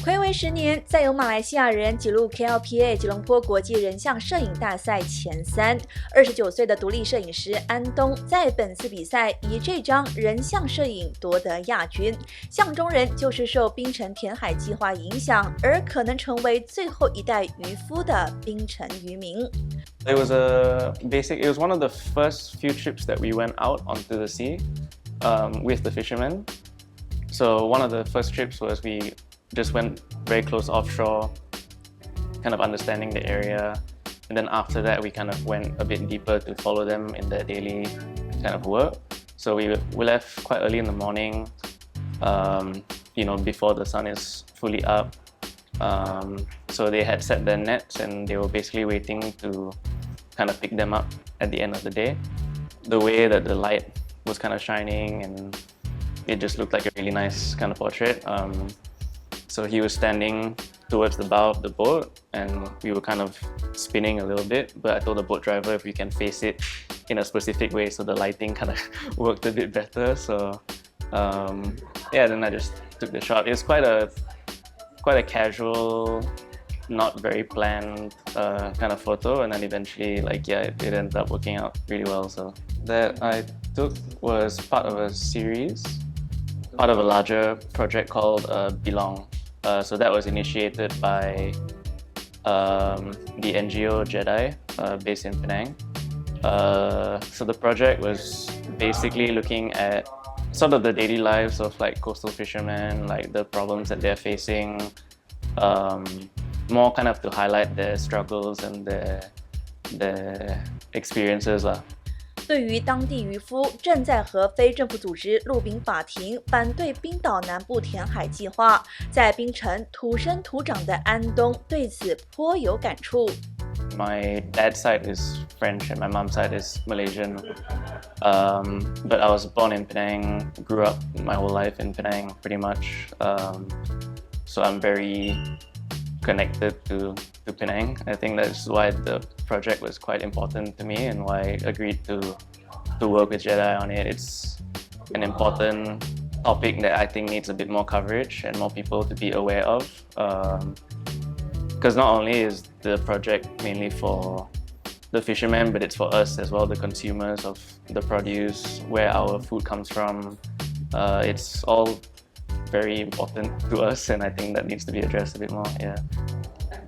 暌违10年，再有马来西亚人跻入 KLPA 吉隆坡国际人像摄影大赛前3。29岁的独立摄影师安东在本次比赛以这张人像摄影夺得亚军。像中人就是受槟城填海计划影响，而可能成为最后一代渔夫的槟城渔民。It was one of the first few trips that we went out onto the sea with the fishermen. So one of the first trips was we just went very close offshore, kind of understanding the area. And then after that, we kind of went a bit deeper to follow them in their daily kind of work. So we left quite early in the morning, before the sun is fully up. So they had set their nets and they were basically waiting to kind of pick them up at the end of the day. The way that the light was kind of shining and it just looked like a really nice kind of portrait. So he was standing towards the bow of the boat and we were kind of spinning a little bit, but I told the boat driver if we can face it in a specific way so the lighting kind of worked a bit better. So then I just took the shot. It was quite a casual, not very planned kind of photo, and then eventually it ended up working out really well. So that I took was part of a series, part of a larger project called Belong. So that was initiated by the NGO Jedi based in Penang. So the project was basically looking at sort of the daily lives of coastal fishermen, the problems that they're facing, more kind of to highlight their struggles and their experiences. 对于当地渔夫正在和非政府组织陆丙法庭反对冰岛南部填海计划，在槟城土生土长的安东对此颇有感触。My dad's side is French and my mom's side is Malaysian. But I was born in Penang, grew up my whole life in Penang pretty much. So I'm very connected to Penang. I think that's why the project was quite important to me and why I agreed to work with Jedi on it. It's an important topic that I think needs a bit more coverage and more people to be aware of. Because not only is the project mainly for the fishermen, but it's for us as well, the consumers of the produce, where our food comes from. It's all very important to us, and I think that needs to be addressed a bit more. Yeah.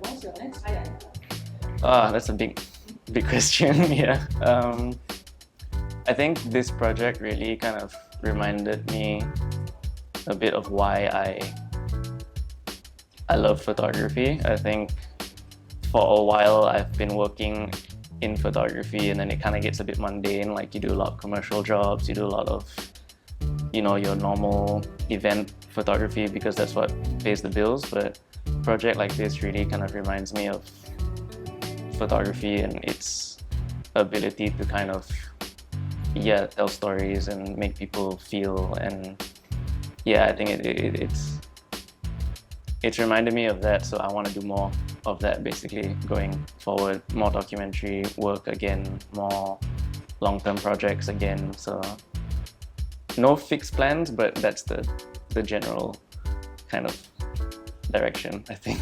What's your next highlight? That's a big question. Yeah. I think this project really kind of reminded me a bit of why I love photography. I think for a while I've been working in photography and then it kind of gets a bit mundane, you do a lot of commercial jobs, you do a lot of your normal event photography because that's what pays the bills, but a project like this really kind of reminds me of photography and its ability to kind of tell stories and make people feel, and I think it's reminded me of that, so I want to do more of that basically going forward, more documentary work again, more long-term projects again. So no fixed plans, but that's the general kind of direction, I think.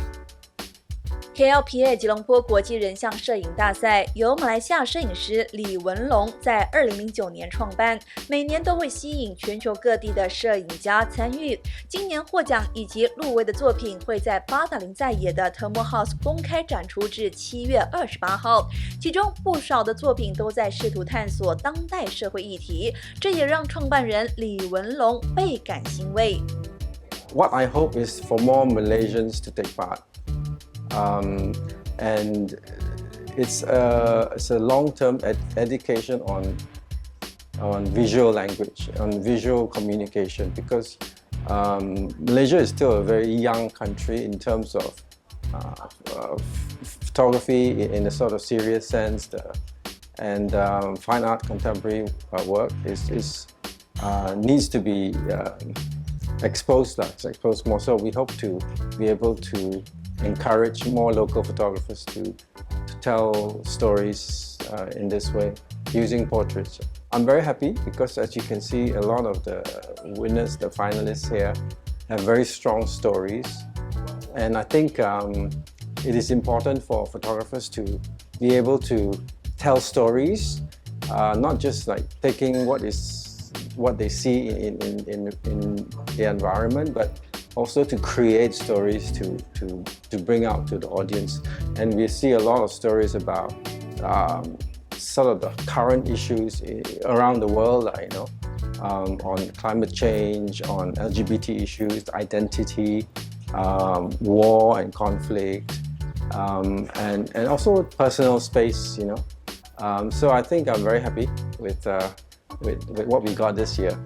KLPA 吉隆坡国际人像摄影大赛由马来西亚摄影师李文龙在2009年创办，每年都会吸引全球各地的摄影家参与。今年获奖以及入围的作品会在八达岭在野的 Thermo House 公开展出至7月28号，其中不少的作品都在试图探索当代社会议题，这也让创办人李文龙倍感欣慰。What I hope is for more Malaysians to take part. And it's a long-term education on visual language, on visual communication, because Malaysia is still a very young country in terms of photography in a sort of serious sense, and fine art contemporary work needs to be exposed more. So we hope to be able to encourage more local photographers to tell stories in this way using portraits. I'm very happy because, as you can see, a lot of the winners, the finalists here, have very strong stories And I think it is important for photographers to be able to tell stories, not just like taking what they see in the environment, but also to create stories to bring out to the audience. And we see a lot of stories about sort of the current issues around the world, on climate change, on LGBT issues, identity, war and conflict, and also personal space, So I think I'm very happy with what we got this year.